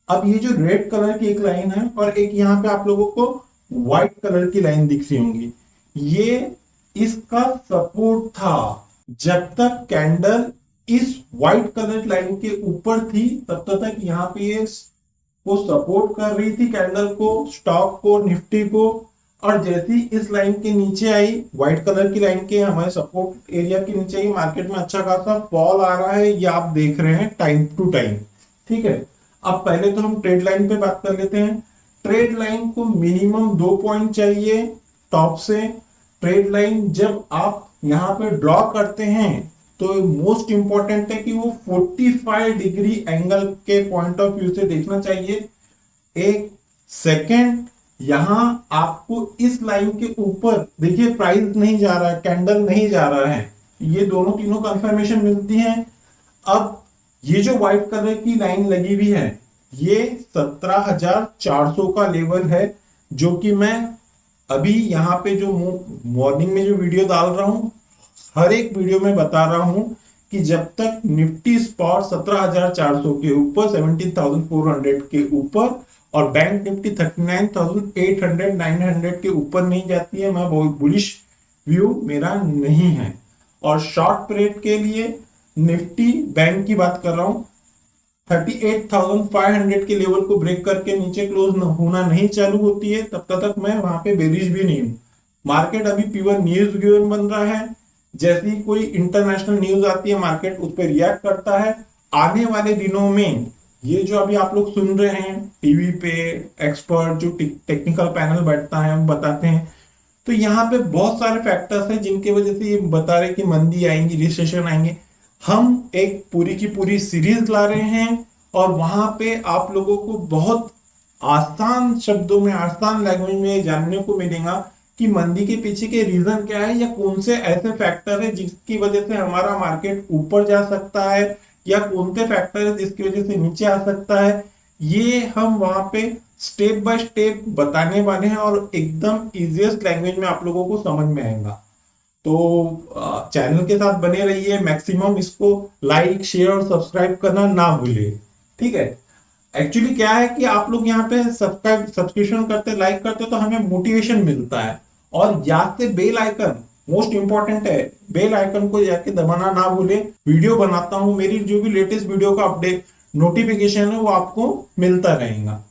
अब ये जो रेड कलर की एक लाइन है और एक यहाँ पे आप लोगों को व्हाइट कलर की लाइन दिख रही होंगी, ये इसका सपोर्ट था। जब तक कैंडल इस व्हाइट कलर लाइन के ऊपर थी तब तक यहाँ पे ये वो सपोर्ट कर रही थी कैंडल को, स्टॉक को, निफ्टी को। और जैसे ही इस लाइन के नीचे आई, व्हाइट कलर की लाइन के हमारे सपोर्ट एरिया के नीचे ही मार्केट में अच्छा खासा फॉल आ रहा है, ये आप देख रहे हैं टाइम टू टाइम। ठीक है, अब पहले तो हम ट्रेड लाइन पे बात कर लेते हैं। ट्रेड लाइन को मिनिमम 2 पॉइंट चाहिए टॉप से। ट्रेड लाइन जब आप यहाँ पे ड्रॉ करते हैं तो मोस्ट इंपॉर्टेंट है कि वो 45 डिग्री एंगल के पॉइंट ऑफ व्यू से देखना चाहिए। एक सेकेंड, यहां आपको इस लाइन के ऊपर देखिए प्राइस नहीं जा रहा है, कैंडल नहीं जा रहा है, ये दोनों तीनों कंफर्मेशन मिलती है। अब ये जो व्हाइट कलर की लाइन लगी हुई है ये 17,400 का लेवल है, जो कि मैं अभी यहाँ पे जो मॉर्निंग में जो वीडियो डाल रहा हूं, हर एक वीडियो में बता रहा हूं कि जब तक निफ्टी स्पॉट 17,400 के ऊपर, 17,400 के ऊपर और बैंक निफ्टी 39,800 900 के ऊपर नहीं जाती है, मैं बहुत बुलिश व्यू मेरा नहीं है। और शॉर्ट पीरियड के लिए निफ्टी बैंक की बात कर रहा हूं, 38,500 के लेवल को ब्रेक करके नीचे क्लोज होना नहीं चालू होती है तब तक मैं वहां पे बेरिश भी नहीं हूं। मार्केट अभी प्योर न्यूज गिवन बन रहा है, जैसे ही कोई इंटरनेशनल न्यूज आती है मार्केट उस पर रिएक्ट करता है। आने वाले दिनों में ये जो अभी आप लोग सुन रहे हैं टीवी पे, एक्सपर्ट जो टेक्निकल पैनल बैठता है हम बताते हैं, तो यहाँ पे बहुत सारे फैक्टर्स हैं जिनके वजह से ये बता रहे कि मंदी आएंगी, रिसेशन आएंगे। हम एक पूरी की पूरी सीरीज ला रहे हैं और वहां पे आप लोगों को बहुत आसान शब्दों में, आसान लैंग्वेज में जानने को मिलेगा कि मंदी के पीछे के रीजन क्या है, या कौन से ऐसे फैक्टर है जिसकी वजह से हमारा मार्केट ऊपर जा सकता है, या कौन से फैक्टर है जिसकी वजह से नीचे आ सकता है। ये हम वहां पे स्टेप बाय स्टेप बताने वाले हैं और एकदम इजीएस्ट लैंग्वेज में आप लोगों को समझ में आएगा। तो चैनल के साथ बने रहिए, मैक्सिमम इसको लाइक शेयर और सब्सक्राइब करना ना भूलिए, ठीक है। एक्चुअली क्या है कि आप लोग यहाँ पे सब्सक्रिप्शन करते, लाइक करते तो हमें मोटिवेशन मिलता है। और याद से बेल आइकन मोस्ट इंपॉर्टेंट है, बेल आइकन को जाके दबाना ना भूले। वीडियो बनाता हूँ, मेरी जो भी लेटेस्ट वीडियो का अपडेट नोटिफिकेशन है वो आपको मिलता रहेगा।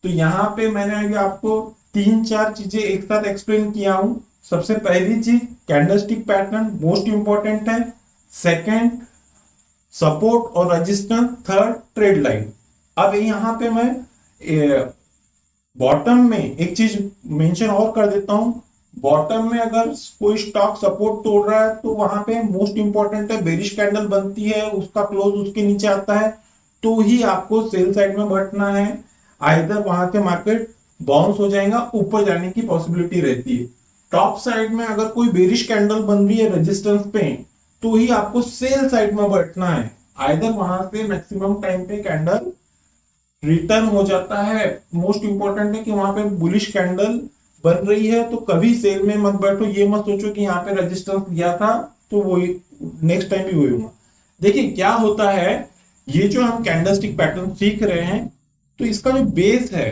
तो यहाँ पे मैंने अभी आपको 3-4 चीजें एक साथ एक्सप्लेन किया हूं। सबसे पहली चीज कैंडलस्टिक पैटर्न मोस्ट इंपॉर्टेंट है। सेकंड सपोर्ट और रेजिस्टेंस। Third trade line. अब यहाँ पे मैं बॉटम में एक चीज मेंशन और कर देता हूं। बॉटम में अगर कोई स्टॉक सपोर्ट तोड़ रहा है तो वहां पे मोस्ट इंपॉर्टेंट है, बेरिश कैंडल बनती है, उसका क्लोज उसके नीचे आता है तो ही आपको सेल साइड में बैठना है। आइदर वहां से मार्केट बाउंस हो जाएगा, ऊपर जाने की पॉसिबिलिटी रहती है। टॉप साइड में अगर कोई बेरिश कैंडल बन रही है रेजिस्टेंस पे तो ही आपको सेल साइड में बैठना है। आइदर वहां से मैक्सिमम टाइम पे कैंडल रिटर्न हो जाता है। मोस्ट इंपॉर्टेंट है कि वहां पे बुलिश कैंडल बन रही है तो कभी सेल में मत बैठो। ये मत सोचो कि यहाँ पे रेजिस्टेंस दिया था तो वो नेक्स्ट टाइम भी वही होगा। देखिए क्या होता है, ये जो हम कैंडलस्टिक पैटर्न सीख रहे हैं तो इसका जो बेस है,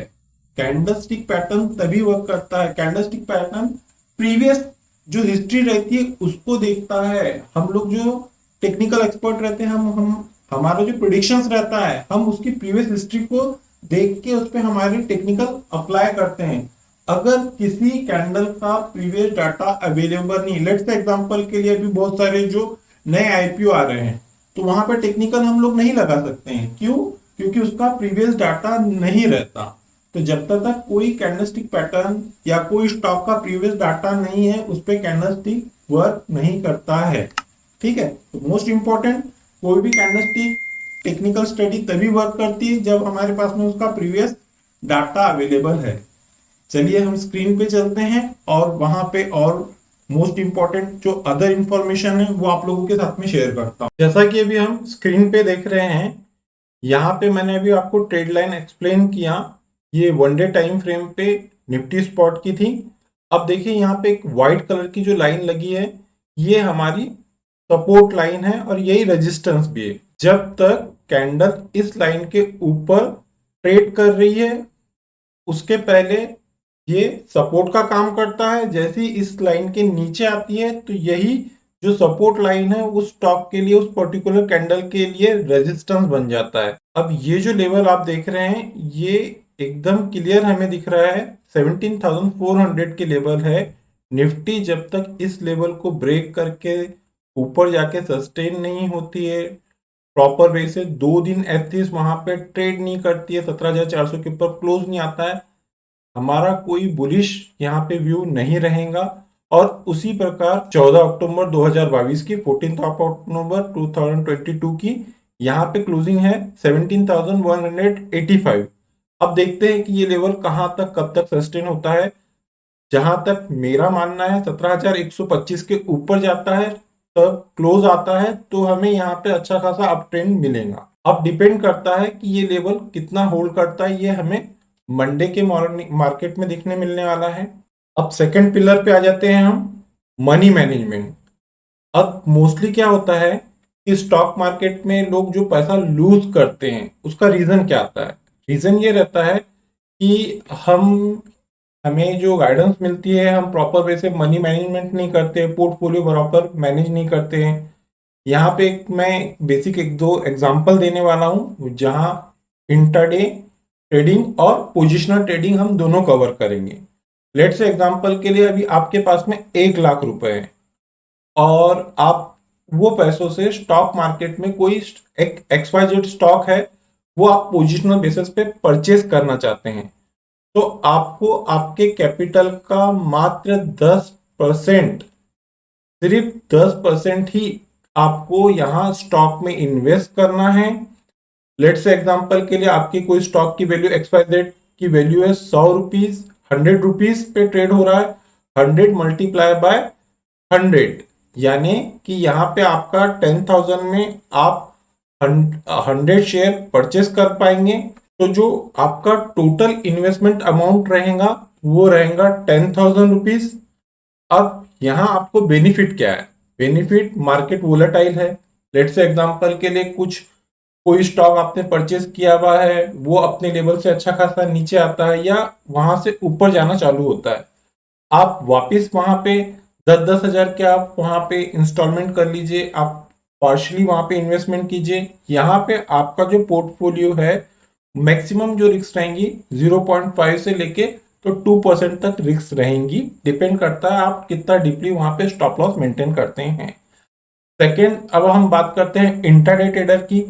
कैंडलस्टिक पैटर्न तभी वर्क करता है। कैंडलस्टिक पैटर्न प्रीवियस जो हिस्ट्री रहती है उसको देखता है। हम लोग जो टेक्निकल एक्सपर्ट रहते हैं, हम हमारा जो प्रिडिक्शंस रहता है हम उसकी प्रीवियस हिस्ट्री को देख के उस पर हमारी टेक्निकल अप्लाई करते हैं। अगर किसी कैंडल का प्रीवियस डाटा अवेलेबल नहीं, लेट्स से एग्जांपल के लिए अभी बहुत सारे जो नए आईपीओ आ रहे हैं तो वहां पर टेक्निकल हम लोग नहीं लगा सकते हैं। क्यों? क्योंकि उसका प्रीवियस डाटा नहीं रहता। तो जब तक कोई कैंडलस्टिक पैटर्न या कोई स्टॉक का प्रीवियस डाटा नहीं है उस पर कैंडलस्टिक वर्क नहीं करता है, ठीक है। तो मोस्ट इंपॉर्टेंट, कोई भी कैंडलस्टिक टेक्निकल स्टडी तभी वर्क करती है जब हमारे पास में उसका प्रीवियस डाटा अवेलेबल है। चलिए हम स्क्रीन पे चलते हैं और वहां पे और मोस्ट इंपॉर्टेंट जो अदर इंफॉर्मेशन है वो आप लोगों के साथ में शेयर करता हूं। जैसा कि अभी हम स्क्रीन पे देख रहे हैं, यहाँ पे मैंने अभी आपको ट्रेड लाइन एक्सप्लेन किया। ये 1 डे टाइम फ्रेम पे निफ्टी स्पॉट की थी। अब देखिए यहाँ पे एक व्हाइट कलर की जो लाइन लगी है ये हमारी सपोर्ट लाइन है और यही रेजिस्टेंस भी है। जब तक कैंडल इस लाइन के ऊपर ट्रेड कर रही है उसके पहले ये सपोर्ट का काम करता है। जैसे ही इस लाइन के नीचे आती है तो यही जो सपोर्ट लाइन है उस स्टॉक के लिए, उस पर्टिकुलर कैंडल के लिए रेजिस्टेंस बन जाता है। अब ये जो लेवल आप देख रहे हैं ये एकदम क्लियर हमें दिख रहा है, 17,400 के लेवल है। निफ्टी जब तक इस लेवल को ब्रेक करके ऊपर जाके सस्टेन नहीं होती है प्रॉपर वे से, 2 दिन एटलीस्ट वहां पे ट्रेड नहीं करती है, 17,400 के ऊपर क्लोज नहीं आता है, हमारा कोई बुलिश यहाँ पे व्यू नहीं रहेगा। और उसी प्रकार 14 अक्टूबर 2022 की, 14 अक्टूबर 2022 की यहाँ पे क्लोजिंग है 17,185। अब देखते हैं कि ये लेवल कहां तक कब तक सस्टेन होता है। जहां तक मेरा मानना है 17,125 के ऊपर जाता है तब क्लोज आता है तो हमें यहाँ पे अच्छा खासा अप ट्रेंड मिलेगा। अब डिपेंड करता है कि ये लेवल कितना होल्ड करता है, ये हमें मंडे के मॉर्निंग मार्केट में दिखने मिलने वाला है। अब सेकंड पिलर पे आ जाते हैं हम, मनी मैनेजमेंट। अब मोस्टली क्या होता है कि स्टॉक मार्केट में लोग जो पैसा लूज करते हैं उसका रीजन क्या आता है? रीजन ये रहता है कि हमें जो गाइडेंस मिलती है हम प्रॉपर वे से मनी मैनेजमेंट नहीं करते, पोर्टफोलियो प्रॉपर मैनेज नहीं करते हैं। यहाँ पे मैं बेसिक 1-2 एग्जांपल देने वाला हूँ जहाँ इंट्राडे ट्रेडिंग और पोजिशनल ट्रेडिंग हम दोनों कवर करेंगे। लेट्स से एग्जांपल के लिए अभी आपके पास में 1 लाख रुपए है और आप वो पैसों से स्टॉक मार्केट में कोई एक XYZ स्टॉक है वो आप पोजिशनल बेसिस पे परचेज करना चाहते हैं, तो आपको आपके कैपिटल का मात्र 10%, सिर्फ 10% ही आपको यहाँ स्टॉक में इन्वेस्ट करना है। लेट्स से एग्जांपल के लिए आपकी कोई स्टॉक की वैल्यू XYZ की वैल्यू है 100 रुपीज, 100 रुपीज पे ट्रेड हो रहा है, 100 मल्टीप्लाई बाय 100, यानी कि यहाँ पे आपका 10,000 में आप 100 शेयर परचेस कर पाएंगे। तो जो आपका टोटल इन्वेस्टमेंट अमाउंट रहेगा वो रहेगा 10,000 रुपीज। अब यहाँ आपको बेनिफिट क्या है? बेनिफिट, मार्केट वोलेटाइल है। लेट्स से एग्जांपल के लिए कोई स्टॉक आपने परचेस किया हुआ है, वो अपने लेवल से अच्छा खासा नीचे आता है या वहां से ऊपर जाना चालू होता है, आप वापस वहां पे 10-10 हजार के आप वहां पे इंस्टॉलमेंट कर लीजिए, आप पार्शली वहां पे इन्वेस्टमेंट कीजिए। यहाँ पे आपका जो पोर्टफोलियो है, मैक्सिमम जो रिस्क रहेंगी 0.5 से लेके तो 2% तक रिस्क रहेंगी। डिपेंड करता है आप कितना डीपली वहां पे स्टॉप लॉस मेंटेन करते हैं। सेकेंड, अब हम बात करते हैं इंट्राडे ट्रेडर की।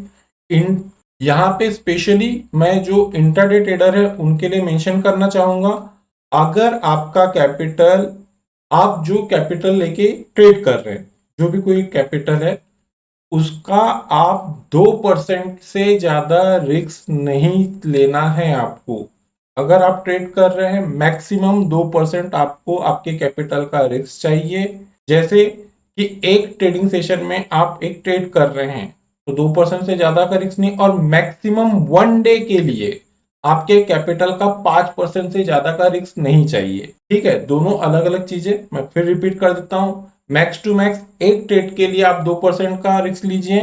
इन यहाँ पे स्पेशली मैं जो इंट्राडे ट्रेडर है उनके लिए मेंशन करना चाहूंगा, अगर आपका कैपिटल, आप जो कैपिटल लेके ट्रेड कर रहे हैं, जो भी कोई कैपिटल है उसका आप 2% से ज्यादा रिस्क नहीं लेना है आपको। अगर आप ट्रेड कर रहे हैं, मैक्सिमम 2% आपको आपके कैपिटल का रिस्क चाहिए। जैसे कि एक ट्रेडिंग सेशन में आप एक ट्रेड कर रहे हैं तो 2% से ज्यादा का रिस्क नहीं, और मैक्सिमम 1 डे के लिए आपके कैपिटल का 5% से ज्यादा का रिस्क नहीं चाहिए। ठीक है, दोनों अलग अलग चीजें, मैं फिर रिपीट कर देता हूं। मैक्स टू मैक्स एक ट्रेड के लिए आप 2% का रिस्क लीजिए,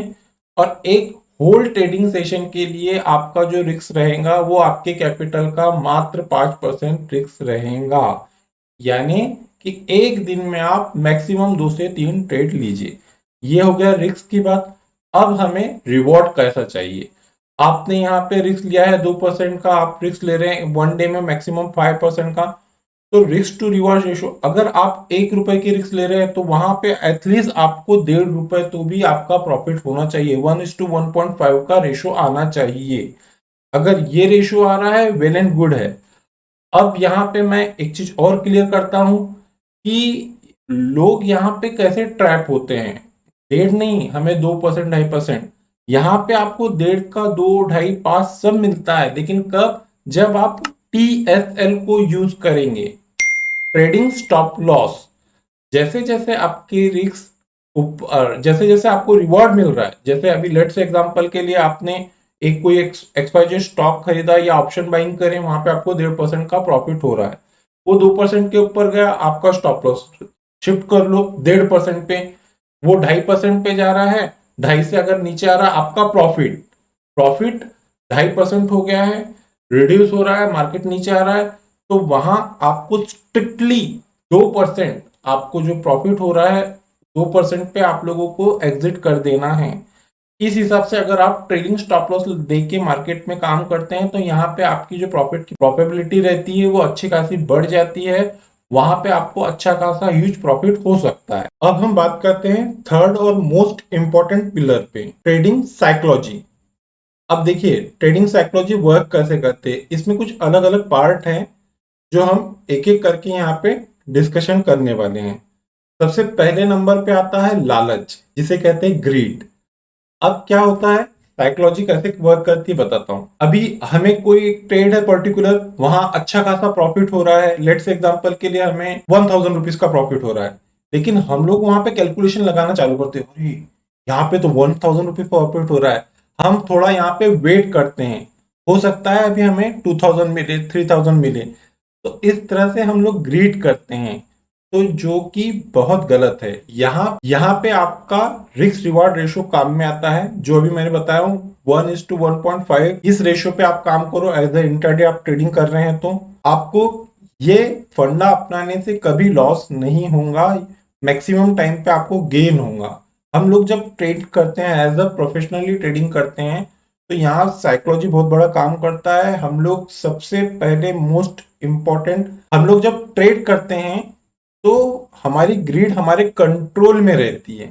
और एक होल ट्रेडिंग सेशन के लिए आपका जो रिस्क रहेगा वो आपके कैपिटल का मात्र 5% रिस्क रहेगा। यानी कि एक दिन में आप मैक्सिमम 2 से 3 ट्रेड लीजिए। ये हो गया रिस्क की बात। अब हमें रिवॉर्ड कैसा चाहिए? आपने यहाँ पे रिस्क लिया है 2% का, आप रिस्क ले रहे हैं 1 डे में मैक्सिमम 5% का, तो रिस्क टू रिवॉर्ड रेशो, अगर आप 1 रुपए की रिस्क ले रहे हैं तो वहां पे एटलीस्ट आपको 1.5 रुपए तो भी आपका प्रॉफिट होना चाहिए। 1:1.5 का रेशो आना चाहिए। अगर ये रेशो आ रहा है, वेल एंड गुड है। अब यहाँ पे मैं एक चीज और क्लियर करता हूं कि लोग यहाँ पे कैसे ट्रैप होते हैं। 1.5 नहीं, हमें 2%, 2.5%, यहाँ पे आपको 1.5 का 2, 2.5, 5 सब मिलता है, लेकिन कब? जब आप TSL को यूज करेंगे, ट्रेडिंग स्टॉप लॉस। जैसे जैसे आपकी रिस्क ऊपर, जैसे जैसे आपको रिवॉर्ड मिल रहा है, जैसे अभी लेट्स से एग्जांपल के लिए आपने एक कोई XYZ स्टॉक खरीदा या ऑप्शन बाइंग करें, वहां पे आपको 1.5% का प्रॉफिट हो रहा है, वो 2% के ऊपर गया, आपका स्टॉप लॉस शिफ्ट कर लो 1.5% पे, वो 2.5% पे जा रहा है, 2.5 से अगर नीचे आ रहा है आपका प्रॉफिट, प्रॉफिट 2.5% हो गया है, रिड्यूस हो रहा है, मार्केट नीचे आ रहा है, तो वहां आपको स्ट्रिक्टली 2%, आपको जो प्रॉफिट हो रहा है 2% पे आप लोगों को एग्जिट कर देना है। इस हिसाब से अगर आप ट्रेडिंग स्टॉप लॉस देख के मार्केट में काम करते हैं तो यहाँ पे आपकी जो प्रॉफिट की प्रोबेबिलिटी रहती है वो अच्छी खासी बढ़ जाती है। वहां पे आपको अच्छा खासा ह्यूज प्रॉफिट हो सकता है। अब हम बात करते हैं थर्ड और मोस्ट इंपॉर्टेंट पिलर पे, ट्रेडिंग साइकोलॉजी। अब देखिए ट्रेडिंग साइकोलॉजी वर्क कैसे करते हैं, इसमें कुछ अलग अलग पार्ट हैं जो हम एक एक करके यहाँ पे डिस्कशन करने वाले हैं। सबसे पहले नंबर पे आता है लालच, जिसे कहते हैं ग्रीड। अब क्या होता है, साइकोलॉजी कैसे वर्क करती है बताता हूँ। अभी हमें कोई ट्रेड है पर्टिकुलर, वहां अच्छा खासा प्रॉफिट हो रहा है, लेट्स एग्जांपल के लिए हमें 1,000 रुपीज का प्रॉफिट हो रहा है, लेकिन हम लोग वहां पे कैलकुलेशन लगाना चालू करते हैं, अरे यहाँ पे तो 1,000 रुपीज प्रॉफिट हो रहा है, हम थोड़ा यहाँ पे वेट करते हैं, हो सकता है अभी हमें 2,000 मिले, 3,000 मिले। तो इस तरह से हम लोग ग्रीड करते हैं, तो जो कि बहुत गलत है। यहाँ पे आपका रिस्क रिवार्ड रेशो काम में आता है, जो अभी मैंने बताया हूँ 1:1.5, इस रेशो पे आप काम करो। एज ए इंट्राडे आप ट्रेडिंग कर रहे हैं तो आपको ये फंडा अपनाने से कभी लॉस नहीं होगा, मैक्सिमम टाइम पे आपको गेन होगा। हम लोग जब ट्रेड करते हैं, एज अ प्रोफेशनली ट्रेडिंग करते हैं, तो यहाँ साइकोलॉजी बहुत बड़ा काम करता है। हम लोग सबसे पहले मोस्ट इंपॉर्टेंट, हम लोग जब ट्रेड करते हैं तो हमारी ग्रीड हमारे कंट्रोल में रहती है।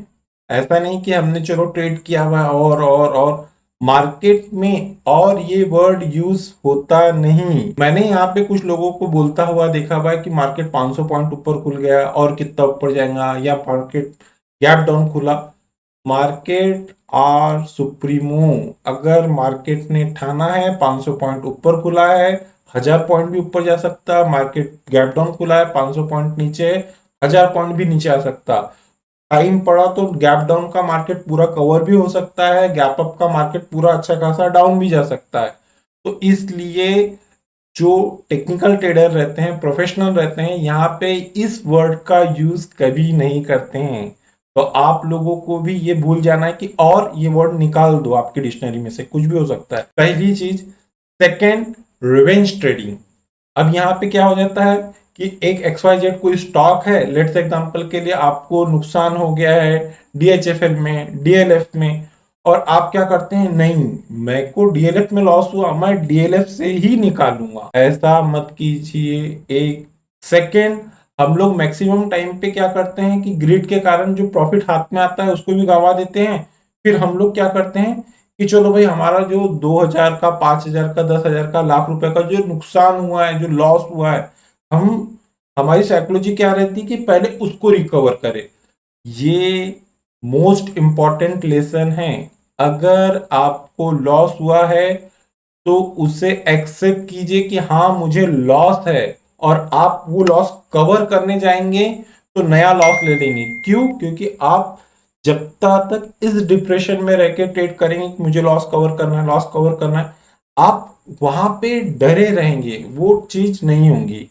ऐसा नहीं कि हमने चलो ट्रेड किया हुआ है और मार्केट में और ये वर्ड यूज होता नहीं। मैंने यहाँ पे कुछ लोगों को बोलता हुआ देखा हुआ है कि मार्केट 500 पॉइंट ऊपर खुल गया और कितना ऊपर जाएगा, या मार्केट गैप डाउन खुला। मार्केट और सुप्रीमो, अगर मार्केट ने ठाना है 500 पॉइंट ऊपर खुला है, 1000 पॉइंट भी ऊपर जा सकता है। मार्केट गैप डाउन खुला है, 500 पॉइंट नीचे है, 1000 पॉइंट भी नीचे आ सकता। टाइम पड़ा तो गैप डाउन का मार्केट पूरा कवर भी हो सकता है, गैप अप का मार्केट पूरा अच्छा खासा डाउन भी जा सकता है। तो इसलिए जो टेक्निकल ट्रेडर रहते हैं, प्रोफेशनल रहते हैं, यहाँ पे इस वर्ड का यूज कभी नहीं करते हैं। तो आप लोगों को भी ये भूल जाना है कि और ये वर्ड निकाल दो आपकी डिक्शनरी में से, कुछ भी हो सकता है। पहली चीज। Second, revenge trading. अब यहाँ पे क्या हो जाता है कि एक XYZ कोई स्टॉक है, लेट्स एग्जांपल के लिए आपको नुकसान हो गया है DHFL में, DLF में, और आप क्या करते हैं, नहीं मेरे को DLF में लॉस हुआ, मैं DLF से ही निकालूंगा। ऐसा मत कीजिए। एक सेकेंड, हम लोग मैक्सिमम टाइम पे क्या करते हैं कि ग्रिड के कारण जो प्रॉफिट हाथ में आता है उसको भी गंवा देते हैं। फिर हम लोग क्या करते हैं कि चलो भाई हमारा जो 2000 का, 5000 का, 10,000 का, लाख रुपए का जो नुकसान हुआ है, जो लॉस हुआ है, हम हमारी साइकोलॉजी क्या रहती है कि पहले उसको रिकवर करें। ये मोस्ट इंपॉर्टेंट लेसन है। अगर आपको लॉस हुआ है तो उसे एक्सेप्ट कीजिए कि हाँ मुझे लॉस है, और आप वो लॉस कवर करने जाएंगे तो नया लॉस ले लेंगे। क्यों? क्योंकि आप जब तक इस डिप्रेशन में रह के ट्रेड करेंगे कि मुझे लॉस कवर करना है, लॉस कवर करना है, आप वहां पे डरे रहेंगे, वो चीज नहीं होगी।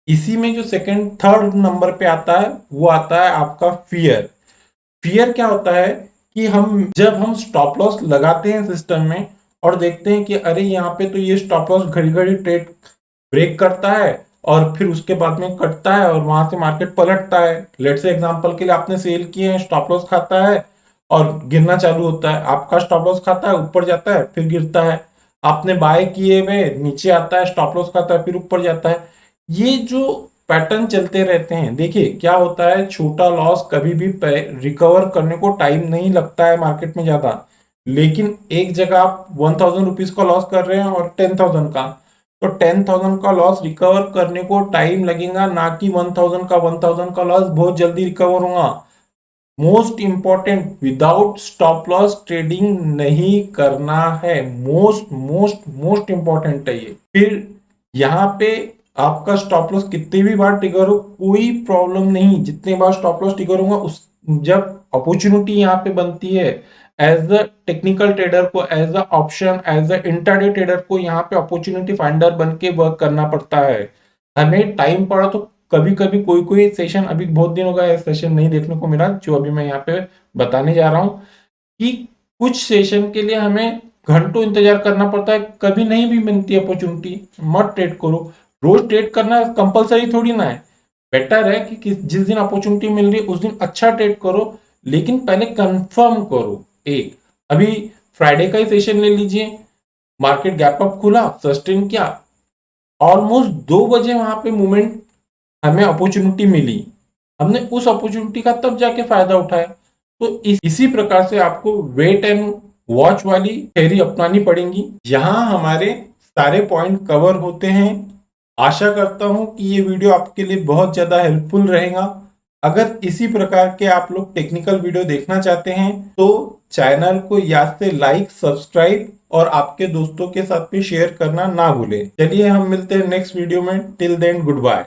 इसी में जो सेकंड थर्ड नंबर पे आता है वो आता है आपका फियर। फियर क्या होता है कि जब हम स्टॉप लॉस लगाते हैं सिस्टम में और देखते हैं कि अरे यहाँ पे तो ये स्टॉप लॉस घड़ी घड़ी ट्रेड ब्रेक करता है और फिर उसके बाद में कटता है और वहां से मार्केट पलटता है। लेट्स से एग्जांपल के लिए आपने सेल किए हैं, स्टॉप लॉस खाता है और गिरना चालू होता है, आपका स्टॉप लॉस खाता है, ऊपर जाता है फिर गिरता है। आपने बाय किए हुए, नीचे आता है, स्टॉप लॉस खाता है, फिर ऊपर जाता है। ये जो पैटर्न चलते रहते हैं, देखिए क्या होता है, छोटा लॉस कभी भी रिकवर करने को टाइम नहीं लगता है मार्केट में ज्यादा। लेकिन एक जगह आप 1000 रुपीज का लॉस कर रहे हैं और 10,000 का, तो 10,000 का लॉस रिकवर करने को टाइम लगेगा, ना कि 1000 का लॉस बहुत जल्दी रिकवर होगा। Most important, without stop loss trading नहीं करना है। मोस्ट मोस्ट मोस्ट इंपॉर्टेंट है ये। फिर यहाँ पे आपका स्टॉप लॉस कितनी भी बार ट्रिगर हो कोई प्रॉब्लम नहीं, जितने बार स्टॉप लॉस ट्रिगर होगा उस जब अपॉर्चुनिटी यहाँ पे बनती है, एज अ टेक्निकल ट्रेडर को, as a option, as a intraday trader को यहाँ पे अपॉर्चुनिटी फाइंडर बन के वर्क करना पड़ता है। हमें टाइम पड़ा तो कभी कभी कोई कोई सेशन, अभी बहुत दिन हो गया सेशन नहीं देखने को मिला जो अभी मैं यहाँ पे बताने जा रहा हूँ, कि कुछ सेशन के लिए हमें घंटों इंतजार करना पड़ता है, कभी नहीं भी मिलती अपॉर्चुनिटी। मत ट्रेड करो। रोज ट्रेड करना कंपलसरी थोड़ी ना है। बेटर है कि जिस दिन अपॉर्चुनिटी मिल रही है उस दिन अच्छा ट्रेड करो, लेकिन पहले कंफर्म करो। एक अभी फ्राइडे का ही सेशन ले लीजिए, मार्केट गैप अप खुला, सस्टेन किया, ऑलमोस्ट 2 बजे वहां पे मूवमेंट हमें अपॉर्चुनिटी मिली, हमने उस अपॉर्चुनिटी का तब जाके फायदा उठाया। तो इसी प्रकार से आपको वेट एंड वॉच वाली थ्योरी अपनानी पड़ेगी। यहाँ हमारे सारे पॉइंट कवर होते हैं। आशा करता हूं कि ये वीडियो आपके लिए बहुत ज्यादा हेल्पफुल रहेगा। अगर इसी प्रकार के आप लोग टेक्निकल वीडियो देखना चाहते हैं तो चैनल को याद से लाइक, सब्सक्राइब और आपके दोस्तों के साथ भी शेयर करना ना भूलें। चलिए हम मिलते हैं नेक्स्ट वीडियो में। Till then good bye.